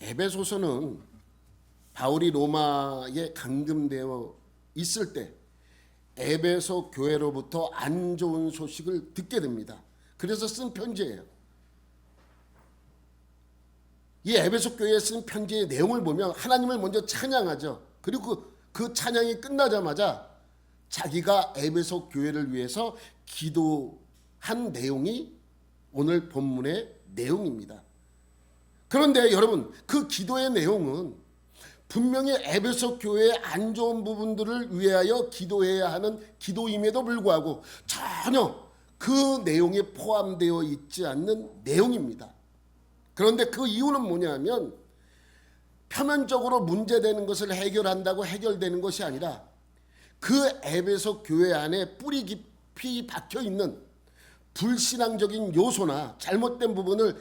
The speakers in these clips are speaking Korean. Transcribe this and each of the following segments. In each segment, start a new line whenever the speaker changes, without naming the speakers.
에베소서는 바울이 로마에 감금되어 있을 때 에베소 교회로부터 안 좋은 소식을 듣게 됩니다. 그래서 쓴 편지예요. 이 에베소 교회에 쓴 편지의 내용을 보면 하나님을 먼저 찬양하죠. 그리고 그 찬양이 끝나자마자 자기가 에베소 교회를 위해서 기도한 내용이 오늘 본문의 내용입니다. 그런데 여러분, 그 기도의 내용은 분명히 에베소 교회의 안 좋은 부분들을 위하여 기도해야 하는 기도임에도 불구하고 전혀 그 내용에 포함되어 있지 않는 내용입니다. 그런데 그 이유는 뭐냐면 표면적으로 문제되는 것을 해결한다고 해결되는 것이 아니라 그 에베소 교회 안에 뿌리 깊이 박혀 있는 불신앙적인 요소나 잘못된 부분을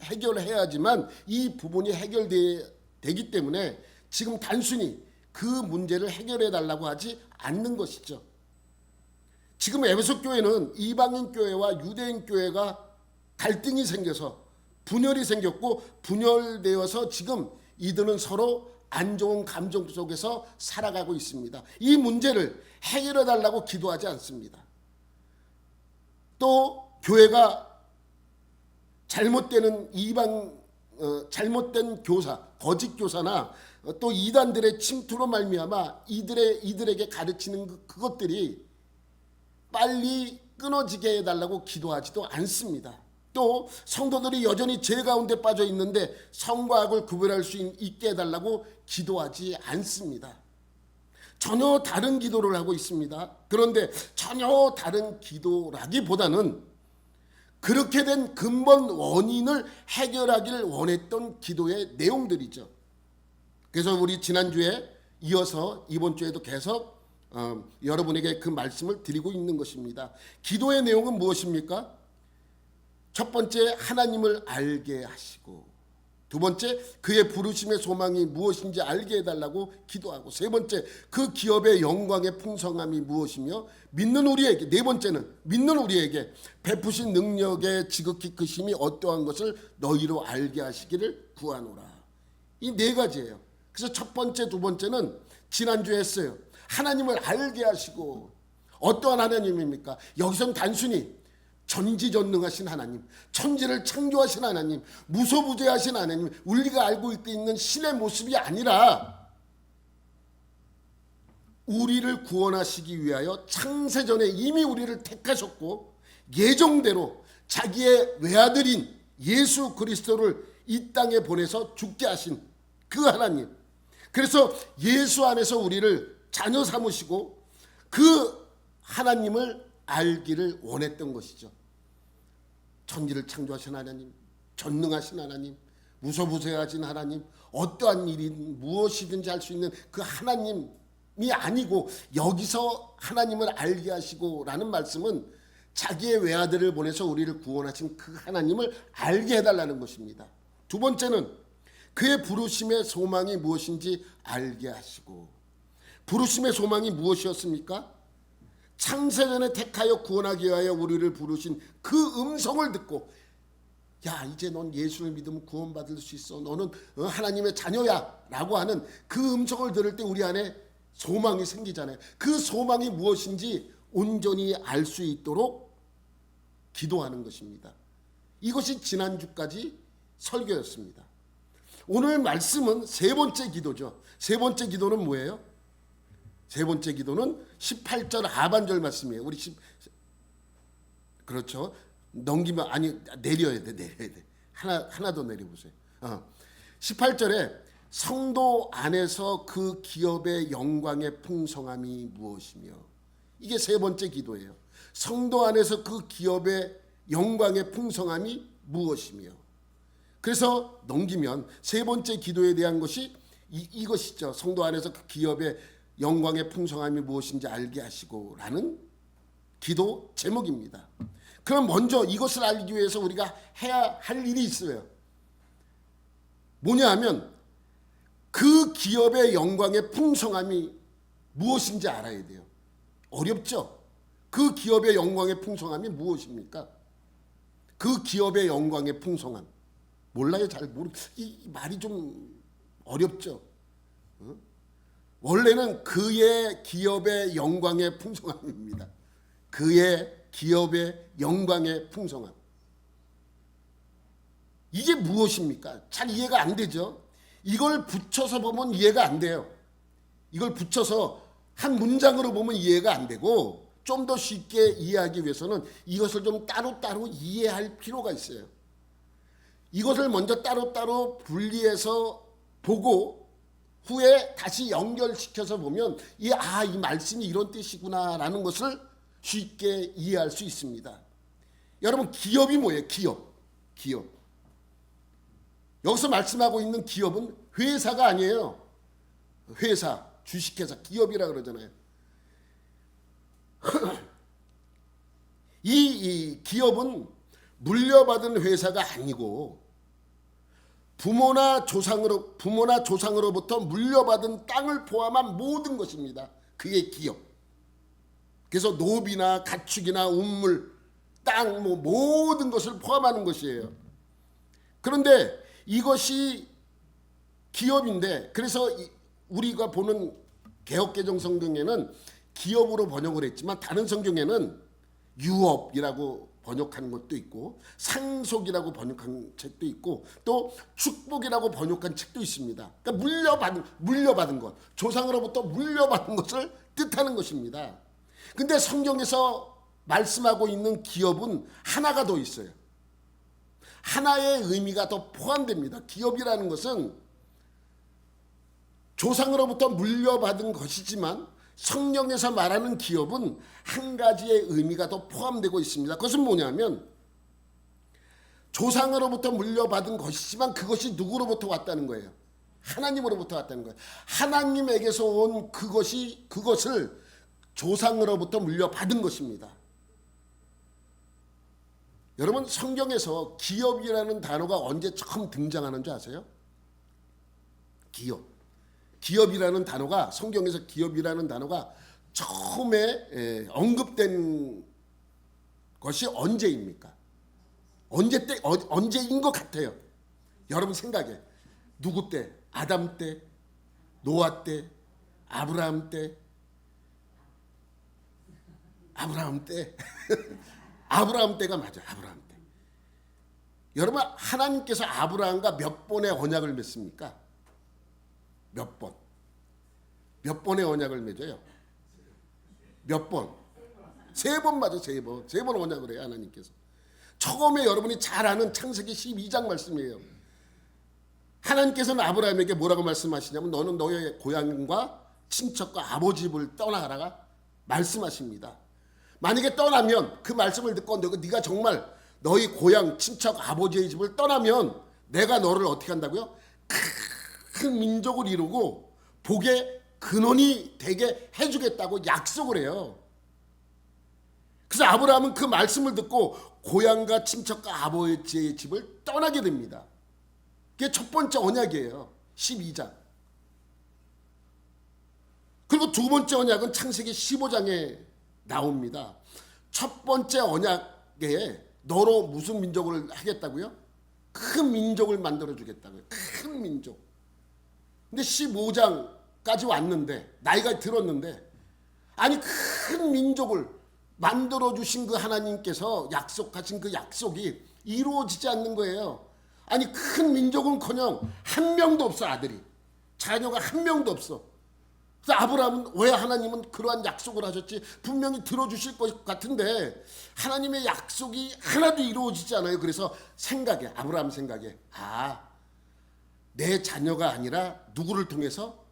해결해야지만 이 부분이 해결되기 때문에 지금 단순히 그 문제를 해결해 달라고 하지 않는 것이죠. 지금 에베소 교회는 이방인 교회와 유대인 교회가 갈등이 생겨서 분열이 생겼고 분열되어서 지금 이들은 서로 안 좋은 감정 속에서 살아가고 있습니다. 이 문제를 해결해 달라고 기도하지 않습니다. 또 교회가 잘못된 교사, 거짓 교사나 또 이단들의 침투로 말미암아 이들에게 가르치는 그것들이 빨리 끊어지게 해달라고 기도하지도 않습니다. 또 성도들이 여전히 죄 가운데 빠져 있는데 성과 악을 구별할 수 있게 해달라고 기도하지 않습니다. 전혀 다른 기도를 하고 있습니다. 그런데 전혀 다른 기도라기보다는 그렇게 된 근본 원인을 해결하기를 원했던 기도의 내용들이죠. 그래서 우리 지난주에 이어서 이번 주에도 계속 여러분에게 그 말씀을 드리고 있는 것입니다. 기도의 내용은 무엇입니까? 첫 번째, 하나님을 알게 하시고, 두 번째, 그의 부르심의 소망이 무엇인지 알게 해달라고 기도하고, 세 번째, 그 기업의 영광의 풍성함이 무엇이며, 네 번째는 믿는 우리에게 베푸신 능력의 지극히 크심이 어떠한 것을 너희로 알게 하시기를 구하노라. 이 네 가지예요. 그래서 첫 번째, 두 번째는 지난주에 했어요. 하나님을 알게 하시고, 어떠한 하나님입니까? 여기선 단순히 전지전능하신 하나님, 천지를 창조하신 하나님, 무소부재하신 하나님, 우리가 알고 있는 신의 모습이 아니라 우리를 구원하시기 위하여 창세전에 이미 우리를 택하셨고 예정대로 자기의 외아들인 예수 그리스도를 이 땅에 보내서 죽게 하신 그 하나님, 그래서 예수 안에서 우리를 자녀 삼으시고 그 하나님을 알기를 원했던 것이죠. 천지를 창조하신 하나님, 전능하신 하나님, 무소부재하신 하나님, 어떠한 일인 무엇이든지 할 수 있는 그 하나님이 아니고 여기서 하나님을 알게 하시고 라는 말씀은 자기의 외아들을 보내서 우리를 구원하신 그 하나님을 알게 해달라는 것입니다. 두 번째는 그의 부르심의 소망이 무엇인지 알게 하시고, 부르심의 소망이 무엇이었습니까? 창세전에 택하여 구원하기 위하여 우리를 부르신 그 음성을 듣고, 야, 이제 넌 예수를 믿으면 구원받을 수 있어, 너는 하나님의 자녀야 라고 하는 그 음성을 들을 때 우리 안에 소망이 생기잖아요. 그 소망이 무엇인지 온전히 알 수 있도록 기도하는 것입니다. 이것이 지난주까지 설교였습니다. 오늘 말씀은 세 번째 기도죠. 세 번째 기도는 뭐예요? 세 번째 기도는 18절 하반절 말씀이에요. 그렇죠. 넘기면, 내려야 돼. 하나 더 내려보세요. 18절에 성도 안에서 그 기업의 영광의 풍성함이 무엇이며, 이게 세 번째 기도예요. 성도 안에서 그 기업의 영광의 풍성함이 무엇이며, 그래서 넘기면 세 번째 기도에 대한 것이 이것이죠. 성도 안에서 그 기업의 영광의 풍성함이 무엇인지 알게 하시고 라는 기도 제목입니다. 그럼 먼저 이것을 알기 위해서 우리가 해야 할 일이 있어요. 뭐냐 하면 그 기업의 영광의 풍성함이 무엇인지 알아야 돼요. 어렵죠? 그 기업의 영광의 풍성함이 무엇입니까? 그 기업의 영광의 풍성함 몰라요. 잘 모르. 이 말이 좀 어렵죠. 원래는 그의 기업의 영광의 풍성함입니다. 그의 기업의 영광의 풍성함. 이게 무엇입니까? 잘 이해가 안 되죠. 이걸 붙여서 보면 이해가 안 돼요. 이걸 붙여서 한 문장으로 보면 이해가 안 되고, 좀 더 쉽게 이해하기 위해서는 이것을 좀 따로따로 이해할 필요가 있어요. 이것을 먼저 따로따로 분리해서 보고 후에 다시 연결시켜서 보면 이 말씀이 이런 뜻이구나라는 것을 쉽게 이해할 수 있습니다. 여러분, 기업이 뭐예요? 기업. 여기서 말씀하고 있는 기업은 회사가 아니에요. 회사, 주식회사, 기업이라 그러잖아요. 이 기업은 물려받은 회사가 아니고 부모나 조상으로부터 물려받은 땅을 포함한 모든 것입니다. 그게 기업. 그래서 노비나 가축이나 우물, 땅, 모든 것을 포함하는 것이에요. 그런데 이것이 기업인데, 그래서 우리가 보는 개역개정 성경에는 기업으로 번역을 했지만 다른 성경에는 유업이라고 번역하는 것도 있고 상속이라고 번역한 책도 있고 또 축복이라고 번역한 책도 있습니다. 그러니까 물려받은 것, 조상으로부터 물려받은 것을 뜻하는 것입니다. 근데 성경에서 말씀하고 있는 기업은 하나가 더 있어요. 하나의 의미가 더 포함됩니다. 기업이라는 것은 조상으로부터 물려받은 것이지만 성경에서 말하는 기업은 한 가지의 의미가 더 포함되고 있습니다. 그것은 뭐냐면 조상으로부터 물려받은 것이지만 그것이 누구로부터 왔다는 거예요. 하나님으로부터 왔다는 거예요. 하나님에게서 온 그것을 조상으로부터 물려받은 것입니다. 여러분, 성경에서 기업이라는 단어가 언제 처음 등장하는 줄 아세요? 기업이라는 단어가, 성경에서 기업이라는 단어가 처음에 언급된 것이 언제입니까? 언제인 것 같아요? 여러분 생각에 누구 때? 아담 때? 노아 때? 아브라함 때? 아브라함 때가 맞아요. 아브라함 때. 여러분, 하나님께서 아브라함과 몇 번의 언약을 맺습니까? 몇 번의 언약을 맺어요? 몇 번? 3번 맞아. 3번 언약을 해요. 하나님께서. 처음에 여러분이 잘 아는 창세기 12장 말씀이에요. 하나님께서는 아브라함에게 뭐라고 말씀하시냐면 너는 너의 고향과 친척과 아버지 집을 떠나가라 말씀하십니다. 만약에 떠나면, 그 말씀을 듣고 네가 정말 너희 고향 친척 아버지의 집을 떠나면 내가 너를 어떻게 한다고요? 큰 민족을 이루고 복의 근원이 되게 해주겠다고 약속을 해요. 그래서 아브라함은 그 말씀을 듣고 고향과 친척과 아버지의 집을 떠나게 됩니다. 그게 첫 번째 언약이에요. 12장. 그리고 두 번째 언약은 창세기 15장에 나옵니다. 첫 번째 언약에 너로 무슨 민족을 하겠다고요? 큰 민족을 만들어 주겠다고요. 큰 민족. 근데 15장까지 왔는데, 나이가 들었는데, 아니 큰 민족을 만들어 주신 그 하나님께서 약속하신 그 약속이 이루어지지 않는 거예요. 아니 큰 민족은커녕 한 명도 없어. 아들이, 자녀가 한 명도 없어. 그래서 아브라함은, 왜 하나님은 그러한 약속을 하셨지? 분명히 들어주실 것 같은데 하나님의 약속이 하나도 이루어지지 않아요. 그래서 아브라함 생각에 내 자녀가 아니라 누구를 통해서?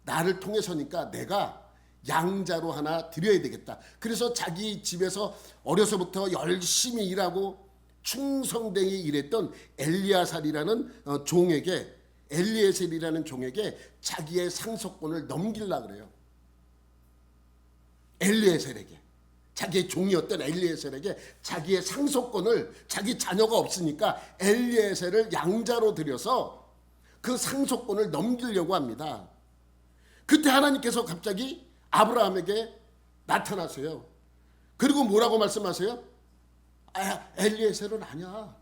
나를 통해서니까 내가 양자로 하나 드려야 되겠다. 그래서 자기 집에서 어려서부터 열심히 일하고 충성되게 일했던 엘리에셀이라는 종에게 자기의 상속권을 넘기려고 그래요. 엘리에셀에게, 자기의 종이었던 엘리에셀에게 자기의 상속권을, 자기 자녀가 없으니까 엘리에셀을 양자로 들여서 그 상속권을 넘기려고 합니다. 그때 하나님께서 갑자기 아브라함에게 나타나세요. 그리고 뭐라고 말씀하세요? 엘리에셀은 아니야.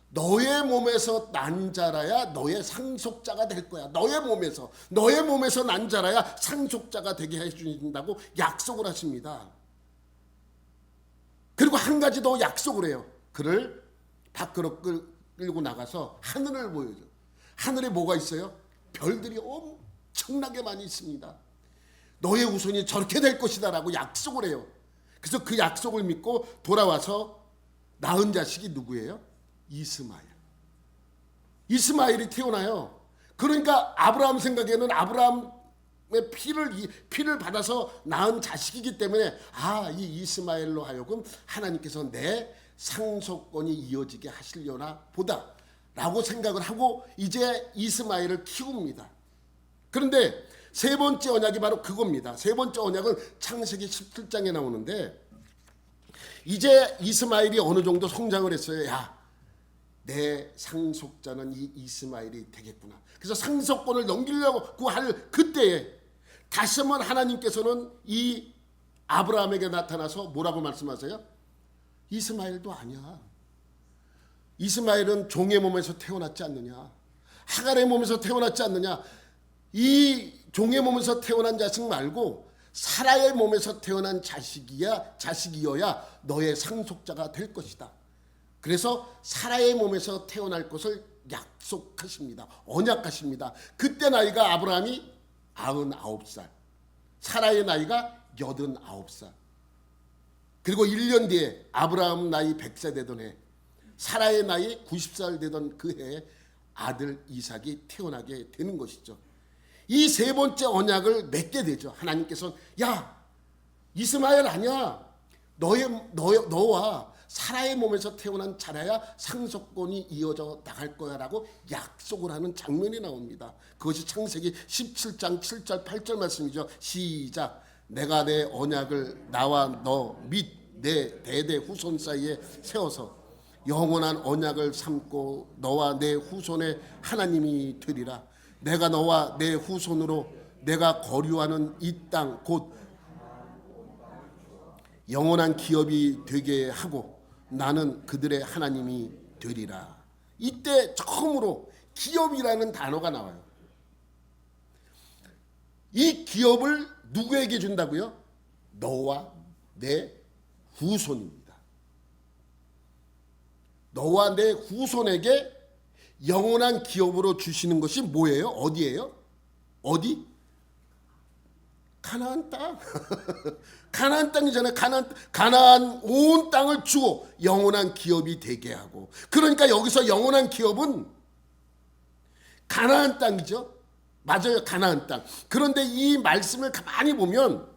너의 몸에서 난 자라야 너의 상속자가 될 거야. 너의 몸에서 난 자라야 상속자가 되게 해준다고 약속을 하십니다. 그리고 한 가지 더 약속을 해요. 그를 밖으로 끌고 나가서 하늘을 보여줘. 하늘에 뭐가 있어요? 별들이 엄청나게 많이 있습니다. 너의 후손이 저렇게 될 것이다 라고 약속을 해요. 그래서 그 약속을 믿고 돌아와서 낳은 자식이 누구예요? 이스마엘이 태어나요. 그러니까 아브라함 생각에는 아브라함의 피를 받아서 낳은 자식이기 때문에 이 이스마엘로 하여금 하나님께서 내 상속권이 이어지게 하시려나 보다 라고 생각을 하고 이제 이스마엘을 키웁니다. 그런데 세 번째 언약이 바로 그겁니다. 세 번째 언약은 창세기 17장에 나오는데 이제 이스마엘이 어느 정도 성장을 했어요. 내 상속자는 이 이스마엘이 되겠구나. 그래서 상속권을 넘기려고 할 그때에 다시 한번 하나님께서는 이 아브라함에게 나타나서 뭐라고 말씀하세요? 이스마엘도 아니야. 이스마엘은 종의 몸에서 태어났지 않느냐. 하갈의 몸에서 태어났지 않느냐. 이 종의 몸에서 태어난 자식 말고 사라의 몸에서 태어난 자식이어야 너의 상속자가 될 것이다. 그래서 사라의 몸에서 태어날 것을 약속하십니다. 언약하십니다. 그때 나이가 아브라함이 99살, 사라의 나이가 89살. 그리고 1년 뒤에 아브라함 나이 100세 되던 해, 사라의 나이 90살 되던 그 해에 아들 이삭이 태어나게 되는 것이죠. 이 세 번째 언약을 맺게 되죠. 하나님께서 이스마엘 아니야. 너와 사라의 몸에서 태어난 자라야 상속권이 이어져 나갈 거야 라고 약속을 하는 장면이 나옵니다. 그것이 창세기 17장 7절 8절 말씀이죠. 시작. 내가 내 언약을 나와 너 및 내 대대 후손 사이에 세워서 영원한 언약을 삼고 너와 내 후손의 하나님이 되리라. 내가 너와 내 후손으로 내가 거류하는 이 땅 곧 영원한 기업이 되게 하고 나는 그들의 하나님이 되리라. 이때 처음으로 기업이라는 단어가 나와요. 이 기업을 누구에게 준다고요? 너와 내 후손입니다. 너와 내 후손에게 영원한 기업으로 주시는 것이 뭐예요? 어디예요? 어디? 가나안 땅. 가나안 땅이잖아요. 가나안 온 땅을 주고 영원한 기업이 되게 하고. 그러니까 여기서 영원한 기업은 가나안 땅이죠. 맞아요. 가나안 땅. 그런데 이 말씀을 가만히 보면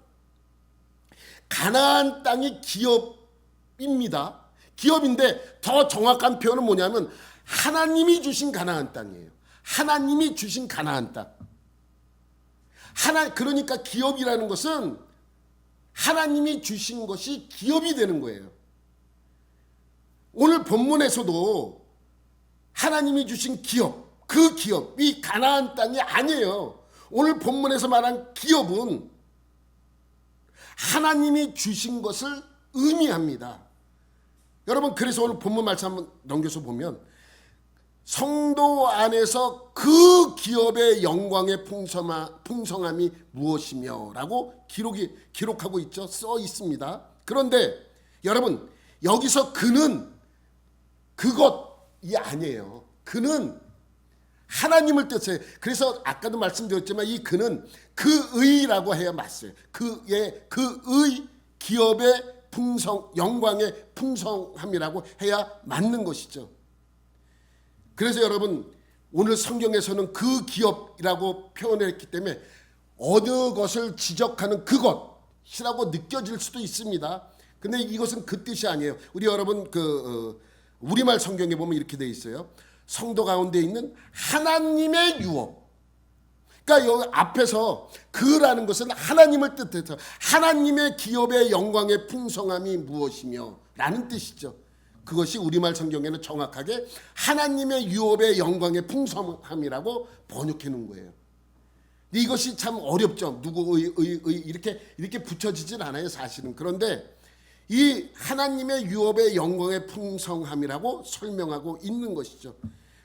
가나안 땅이 기업입니다. 기업인데 더 정확한 표현은 뭐냐면 하나님이 주신 가나안 땅이에요. 하나님이 주신 가나안 땅. 그러니까 기업이라는 것은 하나님이 주신 것이 기업이 되는 거예요. 오늘 본문에서도 하나님이 주신 기업, 그 기업이 가나안 땅이 아니에요. 오늘 본문에서 말한 기업은 하나님이 주신 것을 의미합니다. 여러분, 그래서 오늘 본문 말씀 한번 넘겨서 보면 성도 안에서 그 기업의 영광의 풍성함이 무엇이며 라고 기록하고 있죠. 써 있습니다. 그런데 여러분, 여기서 그는 그것이 아니에요. 그는 하나님을 뜻해요. 그래서 아까도 말씀드렸지만 이 그는 그의라고 해야 맞어요. 그의 기업의 영광의 풍성함이라고 해야 맞는 것이죠. 그래서 여러분, 오늘 성경에서는 그 기업이라고 표현했기 때문에 어느 것을 지적하는 그것이라고 느껴질 수도 있습니다. 근데 이것은 그 뜻이 아니에요. 우리 여러분 우리말 성경에 보면 이렇게 돼 있어요. 성도 가운데 있는 하나님의 유업. 그러니까 여기 앞에서 그라는 것은 하나님을 뜻해서 하나님의 기업의 영광의 풍성함이 무엇이며 라는 뜻이죠. 그것이 우리말 성경에는 정확하게 하나님의 유업의 영광의 풍성함이라고 번역해 놓은 거예요. 근데 이것이 참 어렵죠. 이렇게 붙여지진 않아요, 사실은. 그런데 이 하나님의 유업의 영광의 풍성함이라고 설명하고 있는 것이죠.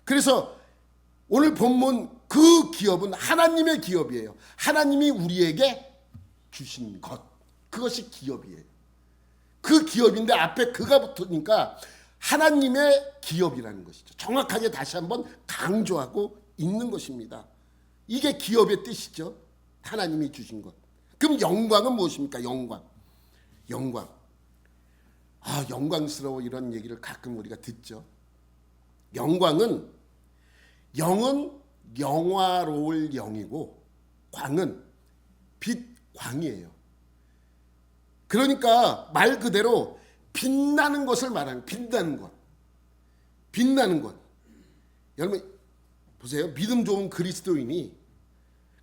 그래서 오늘 본문 그 기업은 하나님의 기업이에요. 하나님이 우리에게 주신 것, 그것이 기업이에요. 그 기업인데 앞에 그가 붙으니까 하나님의 기업이라는 것이죠. 정확하게 다시 한번 강조하고 있는 것입니다. 이게 기업의 뜻이죠. 하나님이 주신 것. 그럼 영광은 무엇입니까? 영광. 영광스러워, 이런 얘기를 가끔 우리가 듣죠. 영광은, 영은 영화로울 영이고 광은 빛, 광이에요. 그러니까 말 그대로 빛나는 것을 말하는, 빛나는 것. 여러분 보세요. 믿음 좋은 그리스도인이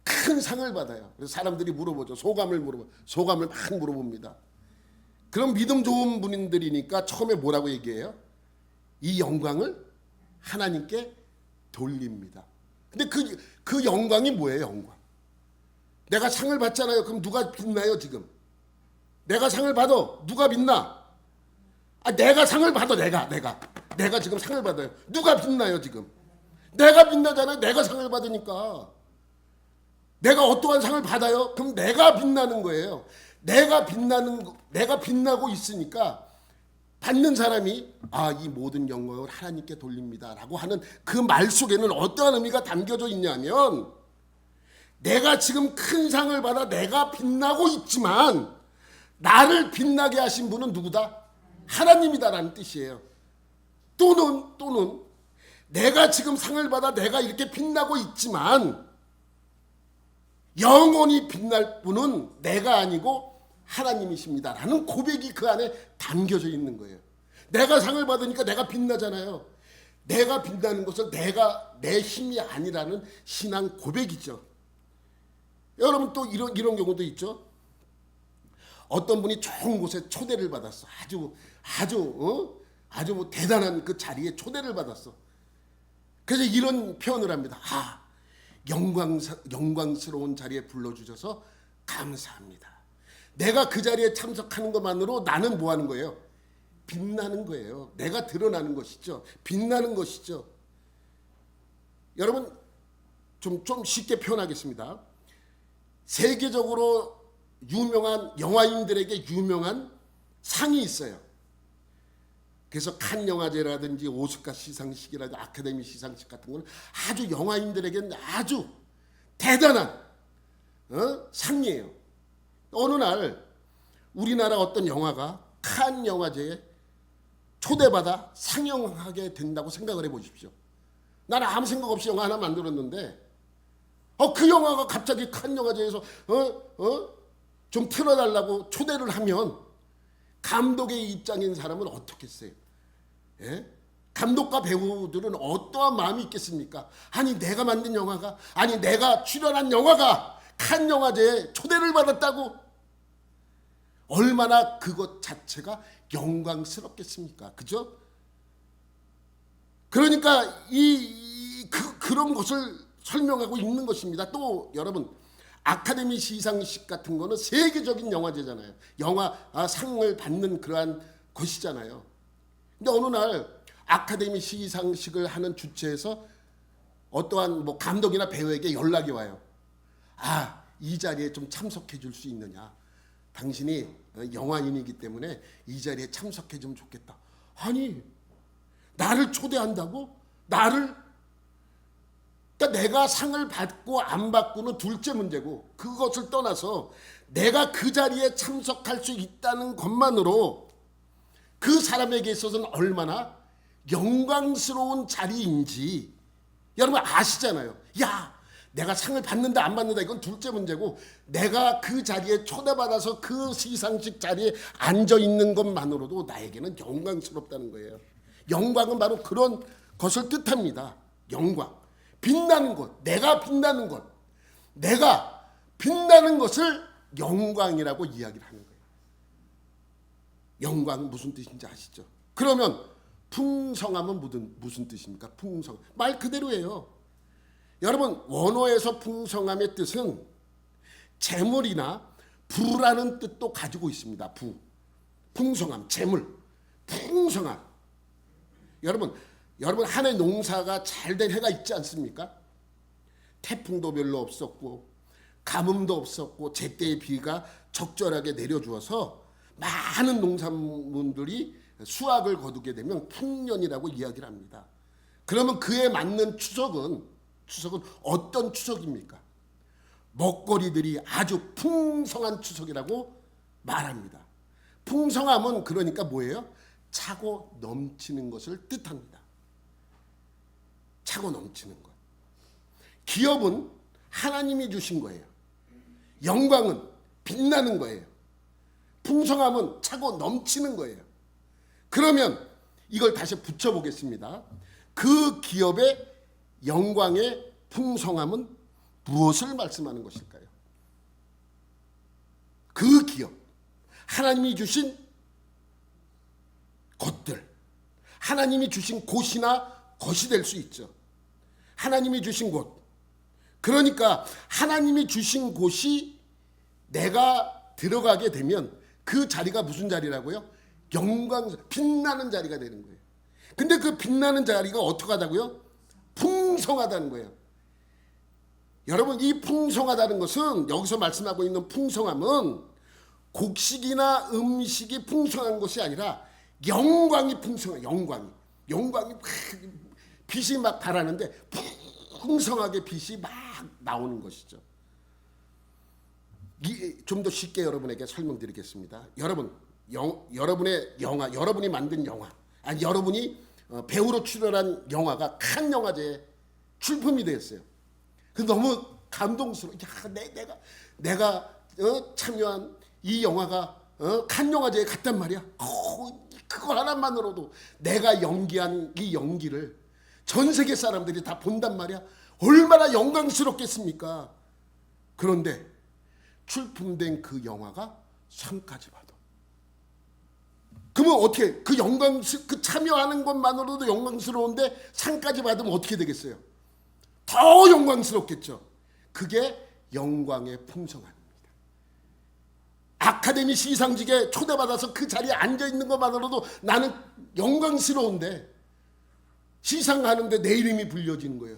큰 상을 받아요. 그래서 사람들이 물어보죠. 소감을 막 물어봅니다. 그럼 믿음 좋은 분들이니까 처음에 뭐라고 얘기해요? 이 영광을 하나님께 돌립니다. 근데 그 영광이 뭐예요? 영광. 내가 상을 받잖아요. 그럼 누가 빛나요 지금? 내가 상을 받아. 누가 빛나? 내가 상을 받아. 내가 지금 상을 받아요. 누가 빛나요 지금? 내가 빛나잖아요. 내가 상을 받으니까. 내가 어떠한 상을 받아요? 그럼 내가 빛나는 거예요. 내가 빛나고 있으니까 받는 사람이 이 모든 영광을 하나님께 돌립니다라고 하는 그 말 속에는 어떠한 의미가 담겨져 있냐면, 내가 지금 큰 상을 받아 내가 빛나고 있지만 나를 빛나게 하신 분은 누구다? 하나님이다라는 뜻이에요. 또는 내가 지금 상을 받아 내가 이렇게 빛나고 있지만 영원히 빛날 분은 내가 아니고 하나님이십니다라는 고백이 그 안에 담겨져 있는 거예요. 내가 상을 받으니까 내가 빛나잖아요. 내가 빛나는 것은 내 힘이 아니라는 신앙 고백이죠. 여러분 또 이런 경우도 있죠. 어떤 분이 좋은 곳에 초대를 받았어. 아주 뭐 대단한 그 자리에 초대를 받았어. 그래서 이런 표현을 합니다. 영광스러운 자리에 불러주셔서 감사합니다. 내가 그 자리에 참석하는 것만으로 나는 뭐 하는 거예요? 빛나는 거예요. 내가 드러나는 것이죠. 빛나는 것이죠. 여러분 좀 쉽게 표현하겠습니다. 세계적으로 유명한 영화인들에게 유명한 상이 있어요. 그래서 칸 영화제라든지 오스카 시상식이라든지 아카데미 시상식 같은 거는 아주 영화인들에게는 아주 대단한 상이에요. 어느 날 우리나라 어떤 영화가 칸 영화제에 초대받아 상영하게 된다고 생각을 해보십시오. 나는 아무 생각 없이 영화 하나 만들었는데 그 영화가 갑자기 칸 영화제에서 좀 틀어달라고 초대를 하면 감독의 입장인 사람은 어떻겠어요? 예? 감독과 배우들은 어떠한 마음이 있겠습니까? 내가 만든 영화가, 내가 출연한 영화가 칸 영화제에 초대를 받았다고? 얼마나 그것 자체가 영광스럽겠습니까? 그죠? 그러니까 그런 것을 설명하고 있는 것입니다. 또 여러분 아카데미 시상식 같은 거는 세계적인 영화제잖아요. 영화 상을 받는 그러한 것이잖아요. 근데 어느 날 아카데미 시상식을 하는 주최에서 어떠한 뭐 감독이나 배우에게 연락이 와요. 이 자리에 좀 참석해 줄 수 있느냐? 당신이 영화인이기 때문에 이 자리에 참석해 주면 좋겠다. 나를 초대한다고? 그러니까 내가 상을 받고 안 받고는 둘째 문제고, 그것을 떠나서 내가 그 자리에 참석할 수 있다는 것만으로 그 사람에게 있어서는 얼마나 영광스러운 자리인지 여러분 아시잖아요. 내가 상을 받는다 안 받는다 이건 둘째 문제고, 내가 그 자리에 초대받아서 그 시상식 자리에 앉아있는 것만으로도 나에게는 영광스럽다는 거예요. 영광은 바로 그런 것을 뜻합니다. 영광. 빛나는 것, 내가 빛나는 것, 내가 빛나는 것을 영광이라고 이야기를 하는 거예요. 영광은 무슨 뜻인지 아시죠? 그러면 풍성함은 무슨 뜻입니까? 풍성, 말 그대로예요. 여러분 원어에서 풍성함의 뜻은 재물이나 부라는 뜻도 가지고 있습니다. 풍성함, 재물, 풍성함. 여러분 한 해 농사가 잘 된 해가 있지 않습니까? 태풍도 별로 없었고 가뭄도 없었고 제때의 비가 적절하게 내려주어서 많은 농산물들이 수확을 거두게 되면 풍년이라고 이야기를 합니다. 그러면 그에 맞는 추석은 어떤 추석입니까? 먹거리들이 아주 풍성한 추석이라고 말합니다. 풍성함은 그러니까 뭐예요? 차고 넘치는 것을 뜻합니다. 차고 넘치는 것. 기업은 하나님이 주신 거예요. 영광은 빛나는 거예요. 풍성함은 차고 넘치는 거예요. 그러면 이걸 다시 붙여보겠습니다. 그 기업의 영광의 풍성함은 무엇을 말씀하는 것일까요? 그 기업, 하나님이 주신 것들, 하나님이 주신 곳이나 것이 될 수 있죠. 하나님이 주신 곳. 그러니까 하나님이 주신 곳이 내가 들어가게 되면 그 자리가 무슨 자리라고요? 영광, 빛나는 자리가 되는 거예요. 근데 그 빛나는 자리가 어떻게 하다고요? 풍성하다는 거예요. 여러분, 이 풍성하다는 것은, 여기서 말씀하고 있는 풍성함은 곡식이나 음식이 풍성한 것이 아니라 영광이 풍성해. 영광이 빛이 막 달하는데 풍성하게 빛이 막 나오는 것이죠. 좀 더 쉽게 여러분에게 설명드리겠습니다. 여러분의 영화, 여러분이 만든 영화, 아니 여러분이 배우로 출연한 영화가 칸 영화제에 출품이 되었어요. 그 너무 감동스러워. 야, 내가 참여한 이 영화가 칸 영화제에 갔단 말이야. 그거 하나만으로도 내가 연기한 이 연기를 전 세계 사람들이 다 본단 말이야. 얼마나 영광스럽겠습니까? 그런데 출품된 그 영화가 상까지 받아. 그러면 어떻게, 그 참여하는 것만으로도 영광스러운데 상까지 받으면 어떻게 되겠어요? 더 영광스럽겠죠. 그게 영광의 풍성함입니다. 아카데미 시상식에 초대받아서 그 자리에 앉아있는 것만으로도 나는 영광스러운데, 시상하는데 내 이름이 불려지는 거예요.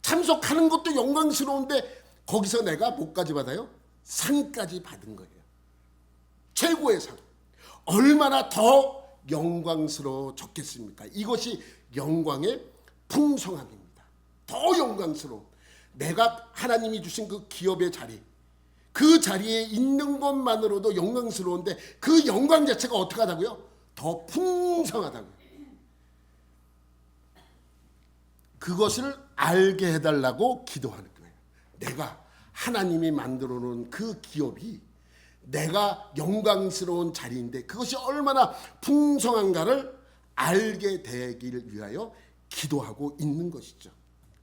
참석하는 것도 영광스러운데 거기서 내가 뭐까지 받아요? 상까지 받은 거예요. 최고의 상. 얼마나 더 영광스러워졌겠습니까? 이것이 영광의 풍성함입니다. 더 영광스러운, 내가 하나님이 주신 그 기업의 자리, 그 자리에 있는 것만으로도 영광스러운데 그 영광 자체가 어떻게 하다고요? 더 풍성하다고요. 그것을 알게 해달라고 기도하는 거예요. 내가 하나님이 만들어 놓은 그 기업이 내가 영광스러운 자리인데 그것이 얼마나 풍성한가를 알게 되기를 위하여 기도하고 있는 것이죠.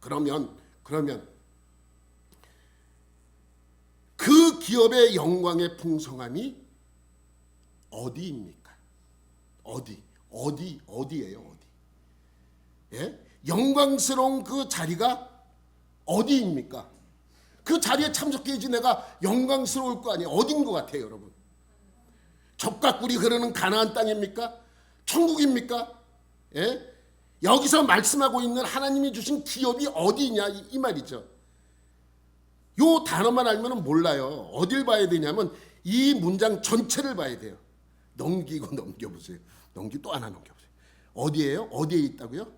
그러면 그 기업의 영광의 풍성함이 어디입니까? 어디예요? 예? 영광스러운 그 자리가 어디입니까? 그 자리에 참석해야지 내가 영광스러울 거 아니에요. 어딘 것 같아요, 여러분? 적과 꿀이 흐르는 가나안 땅입니까? 천국입니까? 예? 여기서 말씀하고 있는 하나님이 주신 기업이 어디냐 이 말이죠. 요 단어만 알면 몰라요. 어딜 봐야 되냐면 이 문장 전체를 봐야 돼요. 넘기고 넘겨보세요. 또 하나 넘겨보세요. 어디예요? 어디에 있다고요?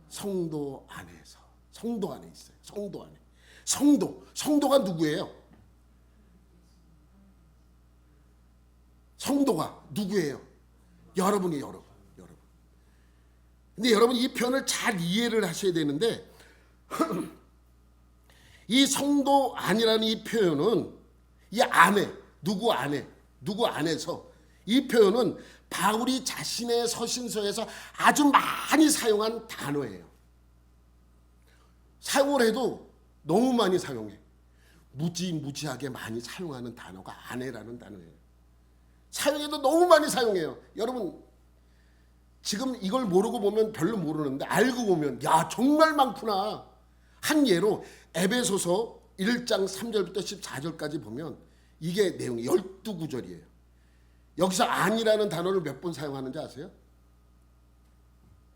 성도 안에서. 성도 안에 있어요. 성도 안에. 성도가 누구예요? 성도가 누구예요? 여러분이 여러분. 근데 여러분 이 표현을 잘 이해를 하셔야 되는데 이 성도 안이라는 이 표현은 이 안에, 누구 안에서, 이 표현은 바울이 자신의 서신서에서 아주 많이 사용한 단어예요. 사용을 해도 너무 많이 사용해. 무지하게 많이 사용하는 단어가 안에라는 단어예요. 사용해도 너무 많이 사용해요. 여러분 지금 이걸 모르고 보면 별로 모르는데 알고 보면 야 정말 많구나. 한 예로 에베소서 1장 3절부터 14절까지 보면 이게 내용이 12구절이에요. 여기서 아니라는 단어를 몇 번 사용하는지 아세요?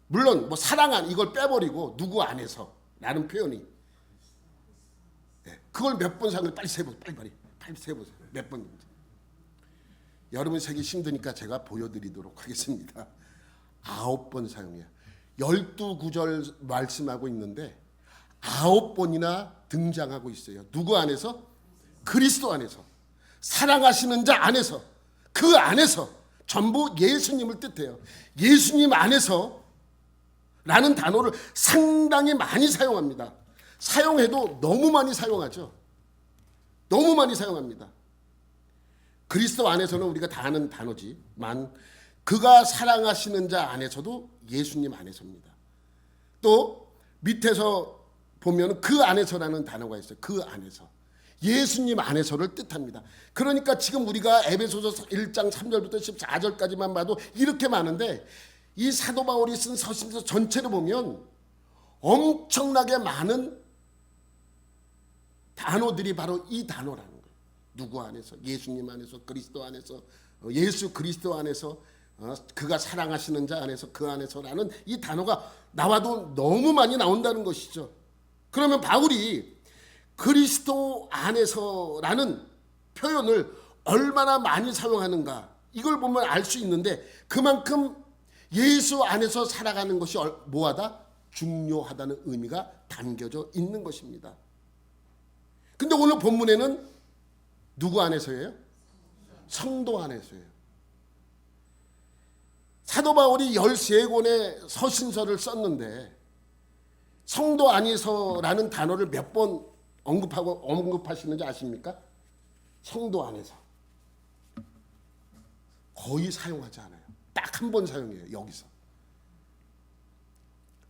물론 뭐 사랑 안 이걸 빼버리고 누구 안에서 라는 표현이 그걸 몇 번 사용해. 빨리 세보세요. 빨리 세보세요. 몇 번인지. 여러분 세기 힘드니까 제가 보여드리도록 하겠습니다. 9번 사용해요. 12구절 말씀하고 있는데 9번이나 등장하고 있어요. 누구 안에서? 그리스도 안에서. 사랑하시는 자 안에서. 그 안에서. 전부 예수님을 뜻해요. 예수님 안에서 라는 단어를 상당히 많이 사용합니다. 사용해도 너무 많이 사용하죠. 너무 많이 사용합니다. 그리스도 안에서는 우리가 다 아는 단어지만 그가 사랑하시는 자 안에서도 예수님 안에서입니다. 또 밑에서 보면 그 안에서라는 단어가 있어요. 그 안에서. 예수님 안에서를 뜻합니다. 그러니까 지금 우리가 에베소서 1장 3절부터 14절까지만 봐도 이렇게 많은데 이 사도 바울이 쓴 서신서 전체를 보면 엄청나게 많은 단어들이 바로 이 단어라는 거예요. 누구 안에서? 예수님 안에서, 그리스도 안에서, 예수 그리스도 안에서, 그가 사랑하시는 자 안에서, 그 안에서라는 이 단어가 나와도 너무 많이 나온다는 것이죠. 그러면 바울이 그리스도 안에서라는 표현을 얼마나 많이 사용하는가 이걸 보면 알 수 있는데 그만큼 예수 안에서 살아가는 것이 뭐하다? 중요하다는 의미가 담겨져 있는 것입니다. 근데 오늘 본문에는 누구 안에서예요? 성도 안에서예요. 사도 바울이 13권의 서신서를 썼는데 성도 안에서라는 단어를 몇 번 언급하시는지 아십니까? 성도 안에서. 거의 사용하지 않아요. 딱 한 번 사용해요. 여기서.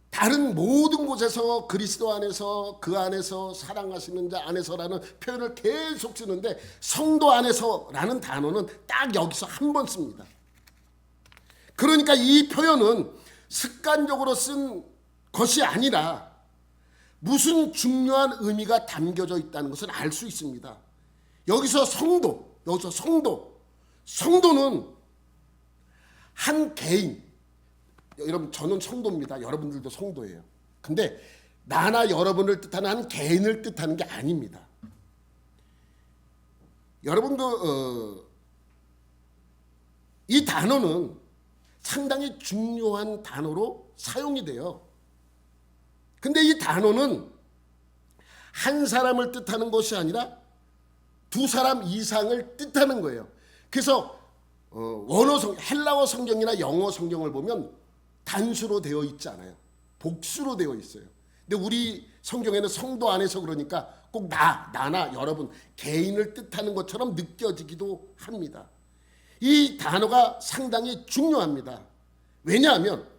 다른 모든 곳에서 그리스도 안에서, 그 안에서, 사랑하시는 자 안에서라는 표현을 계속 쓰는데 성도 안에서라는 단어는 딱 여기서 한 번 씁니다. 그러니까 이 표현은 습관적으로 쓴 것이 아니라 무슨 중요한 의미가 담겨져 있다는 것을 알 수 있습니다. 여기서 성도는 한 개인, 여러분 저는 성도입니다. 여러분들도 성도예요. 근데 나나 여러분을 뜻하는 한 개인을 뜻하는 게 아닙니다. 여러분 이 단어는 상당히 중요한 단어로 사용이 돼요. 근데 이 단어는 한 사람을 뜻하는 것이 아니라 두 사람 이상을 뜻하는 거예요. 그래서 헬라어 성경이나 영어 성경을 보면 단수로 되어 있지 않아요. 복수로 되어 있어요. 근데 우리 성경에는 성도 안에서 그러니까 꼭 나나 여러분 개인을 뜻하는 것처럼 느껴지기도 합니다. 이 단어가 상당히 중요합니다. 왜냐하면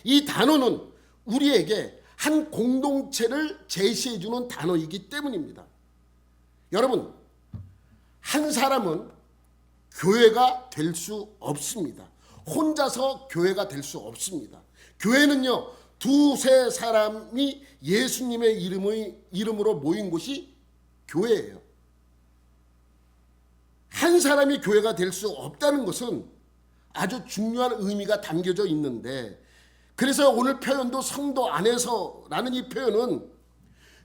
이 단어는 우리에게 한 공동체를 제시해주는 단어이기 때문입니다. 여러분, 한 사람은 교회가 될 수 없습니다. 혼자서 교회가 될 수 없습니다. 교회는요, 두세 사람이 예수님의 이름으로 모인 곳이 교회예요. 한 사람이 교회가 될 수 없다는 것은 아주 중요한 의미가 담겨져 있는데, 그래서 오늘 표현도 성도 안에서라는 이 표현은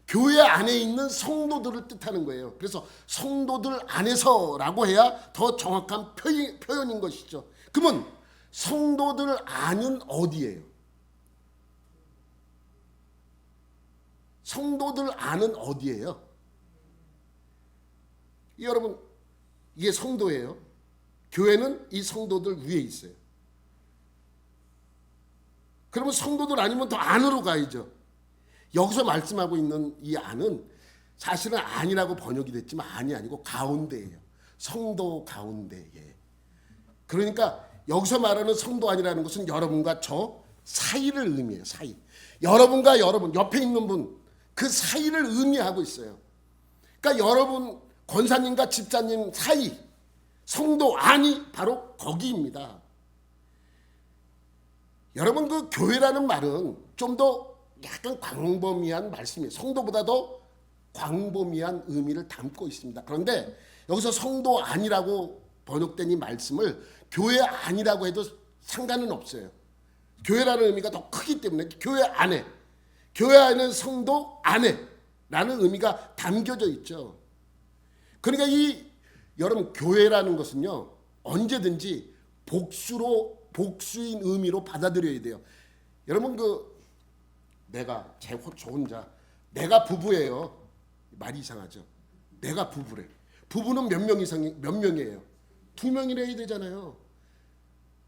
교회 안에 있는 성도들을 뜻하는 거예요. 그래서 성도들 안에서라고 해야 더 정확한 표현인 것이죠. 그러면 성도들 안은 어디예요? 성도들 안은 어디예요? 여러분, 이게 성도예요. 교회는 이 성도들 위에 있어요. 그러면 성도들 아니면 더 안으로 가야죠. 여기서 말씀하고 있는 이 안은 사실은 안이라고 번역이 됐지만 안이 아니고 가운데예요. 성도 가운데에. 그러니까 여기서 말하는 성도 안이라는 것은 여러분과 저 사이를 의미해요. 사이. 여러분과 여러분 옆에 있는 분 그 사이를 의미하고 있어요. 그러니까 여러분 권사님과 집사님 사이 성도 안이 바로 거기입니다. 여러분 그 교회라는 말은 좀 더 약간 광범위한 말씀이에요. 성도보다 더 광범위한 의미를 담고 있습니다. 그런데 여기서 성도 안이라고 번역된 이 말씀을 교회 안이라고 해도 상관은 없어요. 교회라는 의미가 더 크기 때문에 교회 안에, 교회 안에는 성도 안에라는 의미가 담겨져 있죠. 그러니까 여러분 교회라는 것은요 언제든지 복수인 의미로 받아들여야 돼요. 여러분 내가 저 혼자 내가 부부예요. 말이 이상하죠. 내가 부부래. 부부는 몇 명이에요? 2명이라 해야 되잖아요.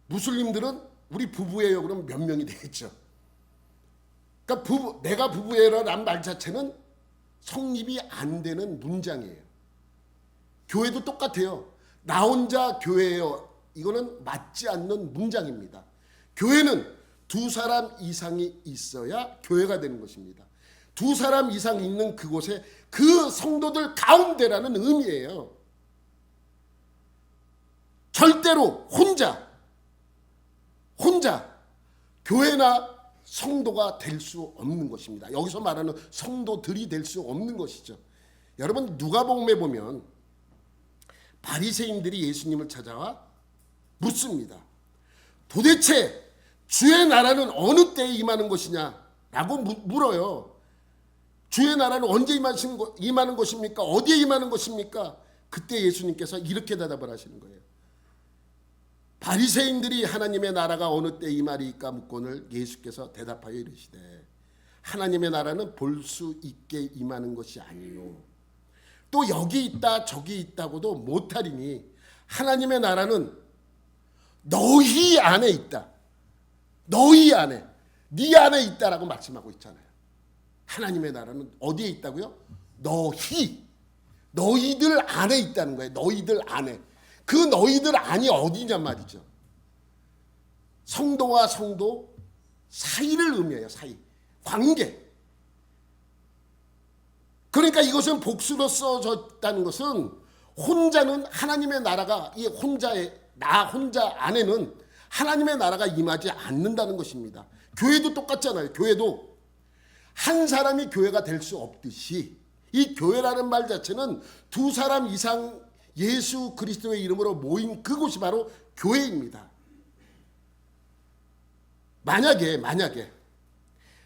무슬림들은 우리 부부예요. 그럼 몇 명이 되겠죠. 그러니까 내가 부부예요라는 말 자체는 성립이 안 되는 문장이에요. 교회도 똑같아요. 나 혼자 교회예요. 이거는 맞지 않는 문장입니다. 교회는 2사람 이상이 있어야 교회가 되는 것입니다. 2사람 이상 있는 그곳에 그 성도들 가운데라는 의미예요. 절대로 혼자 교회나 성도가 될 수 없는 것입니다. 여기서 말하는 성도들이 될 수 없는 것이죠. 여러분 누가복음에 보면 바리새인들이 예수님을 찾아와 묻습니다. 도대체 주의 나라는 어느 때에 임하는 것이냐라고 물어요. 주의 나라는 언제 임하는 것입니까? 어디에 임하는 것입니까? 그때 예수님께서 이렇게 대답을 하시는 거예요. 바리새인들이 하나님의 나라가 어느 때 임하리까 묻거늘 예수께서 대답하여 이르시되 하나님의 나라는 볼 수 있게 임하는 것이 아니요 또 여기 있다 저기 있다고도 못하리니 하나님의 나라는 너희 안에 있다. 너희 안에, 네 안에 있다라고 말씀하고 있잖아요. 하나님의 나라는 어디에 있다고요? 너희들 안에 있다는 거예요. 너희들 안에. 그 너희들 안이 어디냐 말이죠. 성도와 성도 사이를 의미해요. 사이, 관계. 그러니까 이것은 복수로 써졌다는 것은 혼자는 하나님의 나라가 나 혼자 안에는 하나님의 나라가 임하지 않는다는 것입니다. 교회도 똑같잖아요. 교회도 한 사람이 교회가 될 수 없듯이 이 교회라는 말 자체는 2사람 이상 예수 그리스도의 이름으로 모인 그곳이 바로 교회입니다. 만약에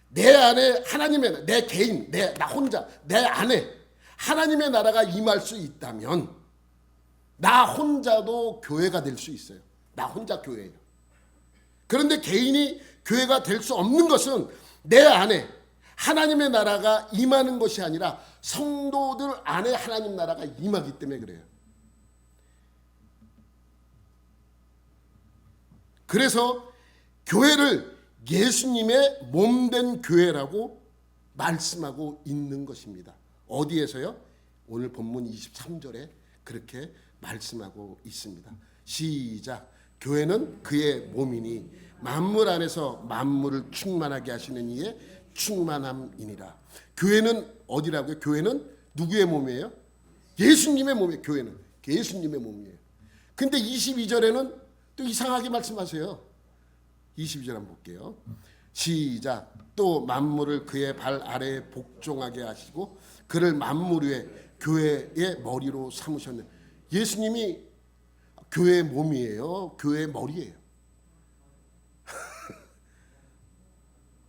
내 안에 하나님의 내 개인, 나 혼자 내 안에 하나님의 나라가 임할 수 있다면 나 혼자도 교회가 될 수 있어요. 나 혼자 교회예요. 그런데 개인이 교회가 될 수 없는 것은 내 안에 하나님의 나라가 임하는 것이 아니라 성도들 안에 하나님 나라가 임하기 때문에 그래요. 그래서 교회를 예수님의 몸된 교회라고 말씀하고 있는 것입니다. 어디에서요? 오늘 본문 23절에 그렇게 말씀하고 있습니다. 시작. 교회는 그의 몸이니 만물 안에서 만물을 충만하게 하시는 이의 충만함이니라. 교회는 어디라고요? 교회는 누구의 몸이에요? 예수님의 몸이에요. 교회는 예수님의 몸이에요. 근데 22절에는 또 이상하게 말씀하세요. 22절 한번 볼게요. 시작. 또 만물을 그의 발 아래에 복종하게 하시고 그를 만물 위에 교회의 머리로 삼으셨네. 예수님이 교회의 몸이에요? 교회의 머리예요?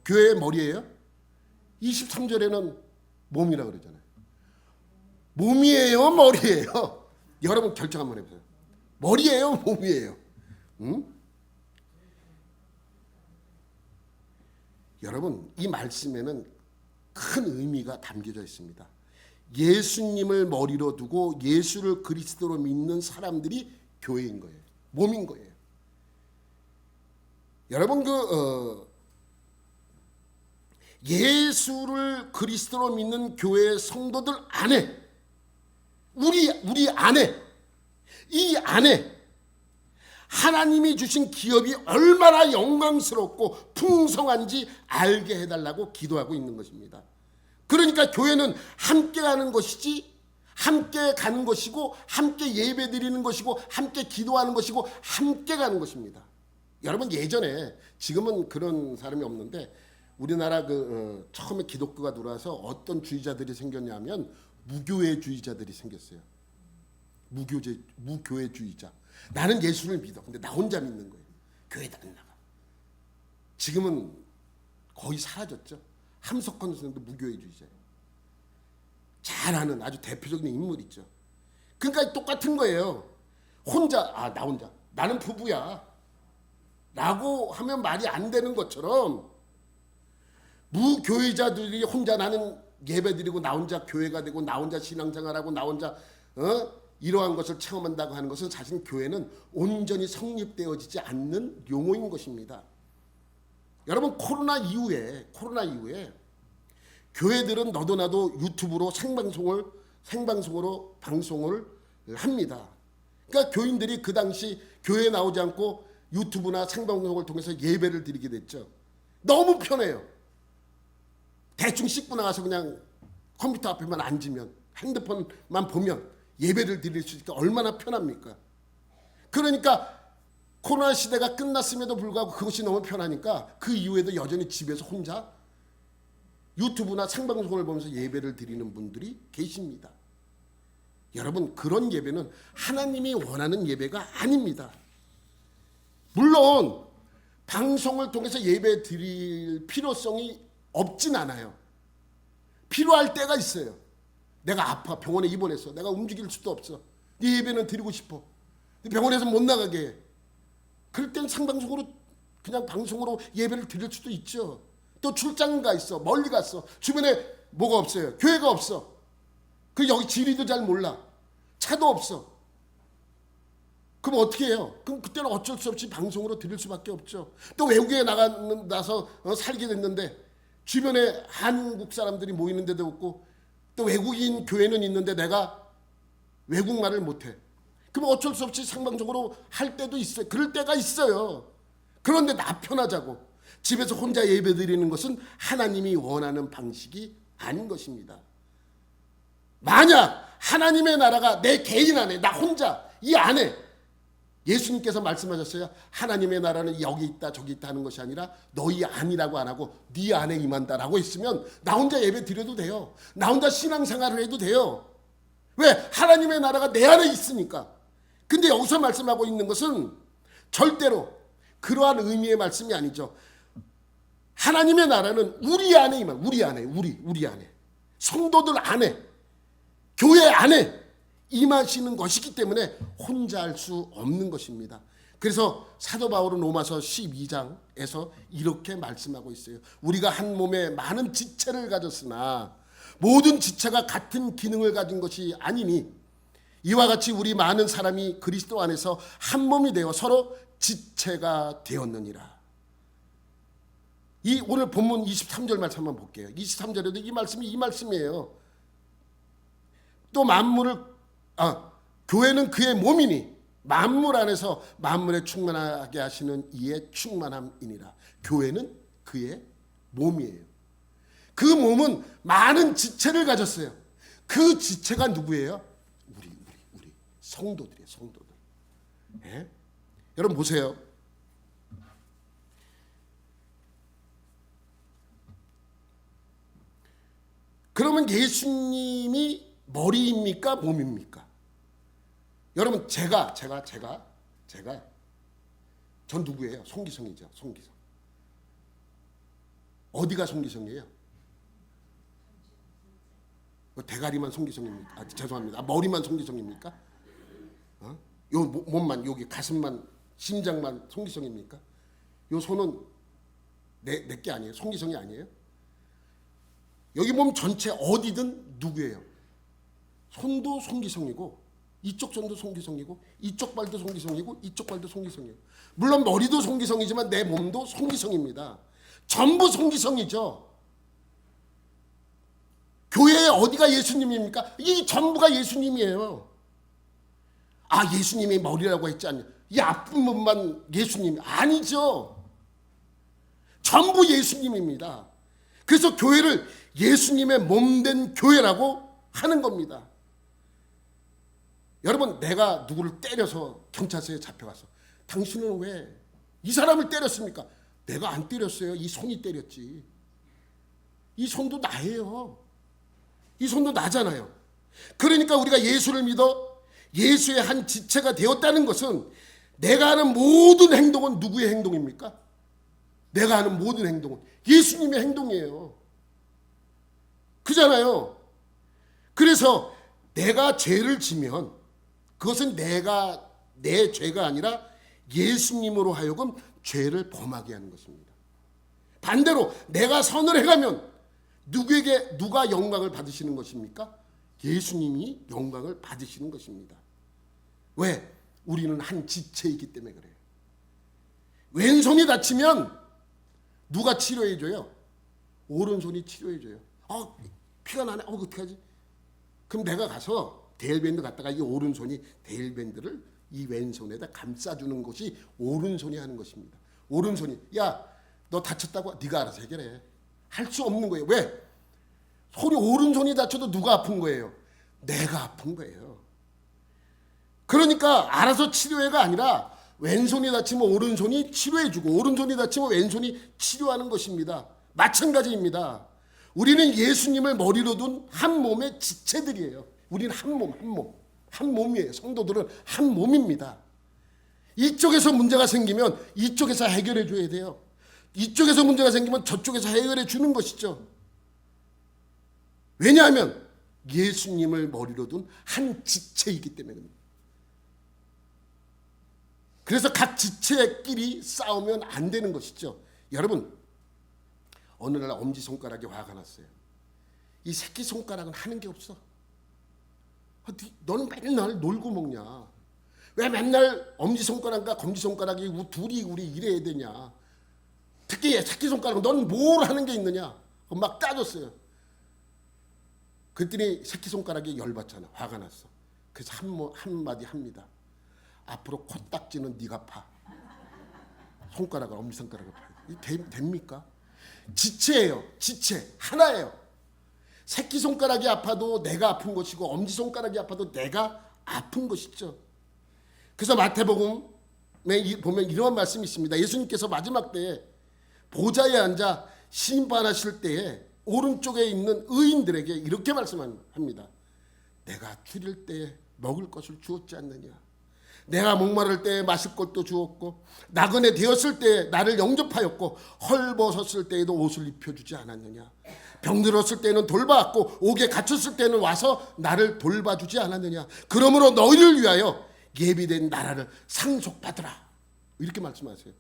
교회의 머리예요? 23절에는 몸이라고 그러잖아요. 몸이에요? 머리예요? 여러분 결정 한번 해보세요. 머리예요? 몸이에요? 여러분 이 말씀에는 큰 의미가 담겨져 있습니다. 예수님을 머리로 두고 예수를 그리스도로 믿는 사람들이 교회인 거예요. 몸인 거예요. 여러분 예수를 그리스도로 믿는 교회의 성도들 안에 우리 안에 이 안에 하나님이 주신 기업이 얼마나 영광스럽고 풍성한지 알게 해달라고 기도하고 있는 것입니다. 그러니까 교회는 함께 가는 것이지 함께 가는 것이고 함께 예배 드리는 것이고 함께 기도하는 것이고 함께 가는 것입니다. 여러분 예전에 지금은 그런 사람이 없는데 우리나라 처음에 기독교가 들어와서 어떤 주의자들이 생겼냐면 무교회주의자들이 생겼어요. 무교회주의자. 나는 예수를 믿어. 근데 나 혼자 믿는 거예요. 교회도 안 나가. 지금은 거의 사라졌죠. 함석헌 선생도 무교회주의자예요. 잘 아는 아주 대표적인 인물이죠. 그러니까 똑같은 거예요. 나 혼자. 나는 부부야. 라고 하면 말이 안 되는 것처럼 무교회자들이 혼자 나는 예배드리고 나 혼자 교회가 되고 나 혼자 신앙생활하고 나 혼자 이러한 것을 체험한다고 하는 것은 사실 교회는 온전히 성립되어지지 않는 용어인 것입니다. 여러분 코로나 이후에 교회들은 너도 나도 유튜브로 생방송으로 방송을 합니다. 그러니까 교인들이 그 당시 교회에 나오지 않고 유튜브나 생방송을 통해서 예배를 드리게 됐죠. 너무 편해요. 대충 씻고 나가서 그냥 컴퓨터 앞에만 앉으면 핸드폰만 보면 예배를 드릴 수 있으니까 얼마나 편합니까? 그러니까 코로나 시대가 끝났음에도 불구하고 그것이 너무 편하니까 그 이후에도 여전히 집에서 혼자 유튜브나 생방송을 보면서 예배를 드리는 분들이 계십니다. 여러분 그런 예배는 하나님이 원하는 예배가 아닙니다. 물론 방송을 통해서 예배 드릴 필요성이 없진 않아요. 필요할 때가 있어요. 내가 아파 병원에 입원했어. 내가 움직일 수도 없어. 네 예배는 드리고 싶어. 병원에서 못 나가게 해. 그럴 땐 생방송으로 그냥 방송으로 예배를 드릴 수도 있죠. 또 출장 가 있어. 멀리 갔어. 주변에 뭐가 없어요. 교회가 없어. 그 여기 지리도 잘 몰라. 차도 없어. 그럼 어떻게 해요? 그럼 그때는 어쩔 수 없이 방송으로 드릴 수밖에 없죠. 또 외국에 나서 살게 됐는데 주변에 한국 사람들이 모이는 데도 없고 또 외국인 교회는 있는데 내가 외국말을 못해. 그럼 어쩔 수 없이 생방송으로 할 때도 있어요. 그럴 때가 있어요. 그런데 나 편하자고 집에서 혼자 예배 드리는 것은 하나님이 원하는 방식이 아닌 것입니다. 만약 하나님의 나라가 내 개인 안에 나 혼자 이 안에 예수님께서 말씀하셨어요. 하나님의 나라는 여기 있다 저기 있다 하는 것이 아니라 너희 안이라고 안 하고 네 안에 임한다라고 했으면 나 혼자 예배 드려도 돼요. 나 혼자 신앙생활을 해도 돼요. 왜? 하나님의 나라가 내 안에 있으니까. 근데 여기서 말씀하고 있는 것은 절대로 그러한 의미의 말씀이 아니죠. 하나님의 나라는 우리 안에 임한 우리 안에 성도들 안에 교회 안에 임하시는 것이기 때문에 혼자 할 수 없는 것입니다. 그래서 사도 바울은 로마서 12장에서 이렇게 말씀하고 있어요. 우리가 한 몸에 많은 지체를 가졌으나 모든 지체가 같은 기능을 가진 것이 아니니 이와 같이 우리 많은 사람이 그리스도 안에서 한 몸이 되어 서로 지체가 되었느니라. 이 오늘 본문 23절 말씀 한번 볼게요. 23절에도 이 말씀이 이 말씀이에요. 또 교회는 그의 몸이니 만물 안에서 만물에 충만하게 하시는 이의 충만함이니라. 교회는 그의 몸이에요. 그 몸은 많은 지체를 가졌어요. 그 지체가 누구예요? 우리 성도들이에요. 성도들. 네? 여러분 보세요. 그러면 예수님이 머리입니까? 몸입니까? 여러분 제가 전 누구예요? 송기성이죠. 송기성. 어디가 송기성이에요? 대가리만 송기성입니까? 죄송합니다. 머리만 송기성입니까? 요 몸만 여기 가슴만 심장만 송기성입니까? 요 손은 내게 아니에요? 송기성이 아니에요? 여기 몸 전체 어디든 누구예요? 손도 송기성이고 이쪽 손도 송기성이고 이쪽 발도 송기성이고 이쪽 발도 송기성이에요. 물론 머리도 송기성이지만 내 몸도 송기성입니다. 전부 송기성이죠. 교회에 어디가 예수님입니까? 이 전부가 예수님이에요. 예수님이 머리라고 했지 않냐? 이 앞부분만 예수님 아니죠. 전부 예수님입니다. 그래서 교회를 예수님의 몸된 교회라고 하는 겁니다. 여러분 내가 누구를 때려서 경찰서에 잡혀가서 당신은 왜 이 사람을 때렸습니까? 내가 안 때렸어요. 이 손이 때렸지. 이 손도 나예요. 이 손도 나잖아요. 그러니까 우리가 예수를 믿어 예수의 한 지체가 되었다는 것은 내가 하는 모든 행동은 누구의 행동입니까? 내가 하는 모든 행동은 예수님의 행동이에요. 그잖아요. 그래서 내가 죄를 지면 그것은 내 죄가 아니라 예수님으로 하여금 죄를 범하게 하는 것입니다. 반대로 내가 선을 해가면 누가 영광을 받으시는 것입니까? 예수님이 영광을 받으시는 것입니다. 왜? 우리는 한 지체이기 때문에 그래요. 왼손이 다치면 누가 치료해줘요? 오른손이 치료해줘요. 피가 나네. 어떡하지? 그럼 내가 가서 데일밴드 갖다가 이 오른손이 데일밴드를 이 왼손에다 감싸주는 것이 오른손이 하는 것입니다. 오른손이 야, 너 다쳤다고? 네가 알아서 해결해. 할 수 없는 거예요. 왜? 오른손이 다쳐도 누가 아픈 거예요? 내가 아픈 거예요. 그러니까 알아서 치료해가 아니라 왼손이 다치면 오른손이 치료해주고 오른손이 다치면 왼손이 치료하는 것입니다. 마찬가지입니다. 우리는 예수님을 머리로 둔 한 몸의 지체들이에요. 우리는 한 몸이에요. 성도들은 한 몸입니다. 이쪽에서 문제가 생기면 이쪽에서 해결해 줘야 돼요. 이쪽에서 문제가 생기면 저쪽에서 해결해 주는 것이죠. 왜냐하면 예수님을 머리로 둔 한 지체이기 때문입니다. 그래서 각 지체끼리 싸우면 안 되는 것이죠. 여러분, 어느 날 엄지손가락에 화가 났어요. 이 새끼손가락은 하는 게 없어. 너는 맨날 놀고 먹냐? 왜 맨날 엄지손가락과 검지손가락이 둘이 우리 이래야 되냐? 특히 새끼손가락은 넌 뭘 하는 게 있느냐? 막 따졌어요. 그랬더니 새끼손가락이 열받잖아. 화가 났어. 그래서 한마디 합니다. 앞으로 코딱지는 네가 파. 손가락을 엄지손가락을 파. 이게 됩니까? 지체예요. 지체. 하나예요. 새끼손가락이 아파도 내가 아픈 것이고 엄지손가락이 아파도 내가 아픈 것이죠. 그래서 마태복음에 보면 이런 말씀이 있습니다. 예수님께서 마지막 때에 보좌에 앉아 심판하실 때에 오른쪽에 있는 의인들에게 이렇게 말씀합니다. 내가 줄일 때에 먹을 것을 주었지 않느냐. 내가 목마를 때에 마실 것도 주었고 나그네 되었을 때에 나를 영접하였고 헐벗었을 때에도 옷을 입혀주지 않았느냐. 병들었을 때는 돌봐왔고 옥에 갇혔을 때는 와서 나를 돌봐주지 않았느냐. 그러므로 너희를 위하여 예비된 나라를 상속받으라. 이렇게 말씀하세요.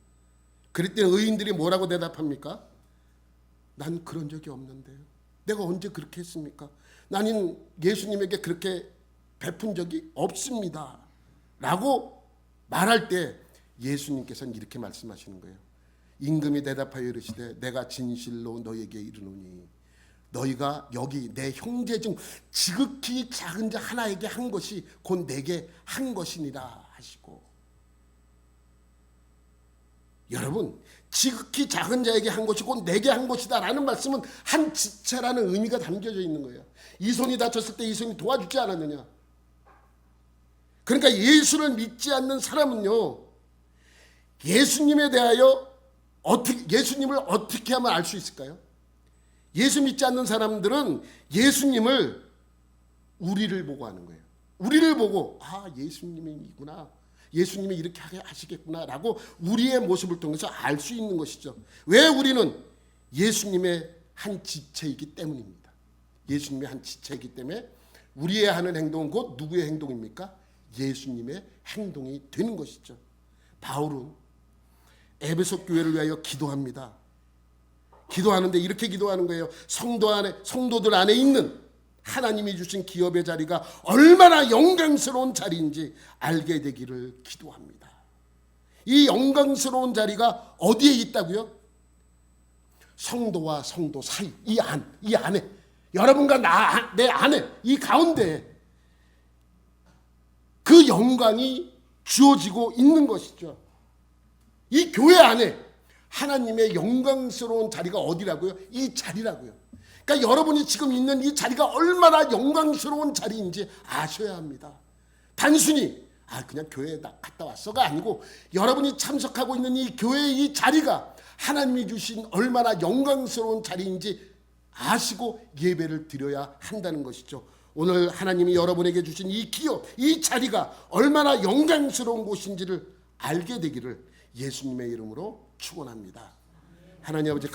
그랬더니 의인들이 뭐라고 대답합니까? 난 그런 적이 없는데요. 내가 언제 그렇게 했습니까? 나는 예수님에게 그렇게 베푼 적이 없습니다. 라고 말할 때 예수님께서는 이렇게 말씀하시는 거예요. 임금이 대답하여 이르시되 내가 진실로 너에게 이르노니 너희가 여기 내 형제 중 지극히 작은 자 하나에게 한 것이 곧 내게 한 것이니라 하시고, 여러분 지극히 작은 자에게 한 것이 곧 내게 한 것이다 라는 말씀은 한 지체라는 의미가 담겨져 있는 거예요. 이 손이 다쳤을 때 이 손이 도와주지 않았느냐. 그러니까 예수를 믿지 않는 사람은요, 예수님에 대하여 예수님을 어떻게 하면 알 수 있을까요? 예수 믿지 않는 사람들은 예수님을 우리를 보고 하는 거예요. 우리를 보고 예수님이구나. 예수님이 이렇게 하시겠구나 라고 우리의 모습을 통해서 알 수 있는 것이죠. 왜 우리는 예수님의 한 지체이기 때문입니다. 예수님의 한 지체이기 때문에 우리의 하는 행동은 곧 누구의 행동입니까? 예수님의 행동이 되는 것이죠. 바울은 에베소 교회를 위하여 기도합니다. 기도하는데 이렇게 기도하는 거예요. 성도들 안에 있는 하나님이 주신 기업의 자리가 얼마나 영광스러운 자리인지 알게 되기를 기도합니다. 이 영광스러운 자리가 어디에 있다고요? 성도와 성도 사이, 이 안에, 여러분과 내 안에, 이 가운데 그 영광이 주어지고 있는 것이죠. 이 교회 안에 하나님의 영광스러운 자리가 어디라고요? 이 자리라고요. 그러니까 여러분이 지금 있는 이 자리가 얼마나 영광스러운 자리인지 아셔야 합니다. 단순히 그냥 교회에 갔다 왔어가 아니고 여러분이 참석하고 있는 이 교회의 이 자리가 하나님이 주신 얼마나 영광스러운 자리인지 아시고 예배를 드려야 한다는 것이죠. 오늘 하나님이 여러분에게 주신 이 기업, 이 자리가 얼마나 영광스러운 곳인지를 알게 되기를 예수님의 이름으로 축원합니다. 하나님 아버지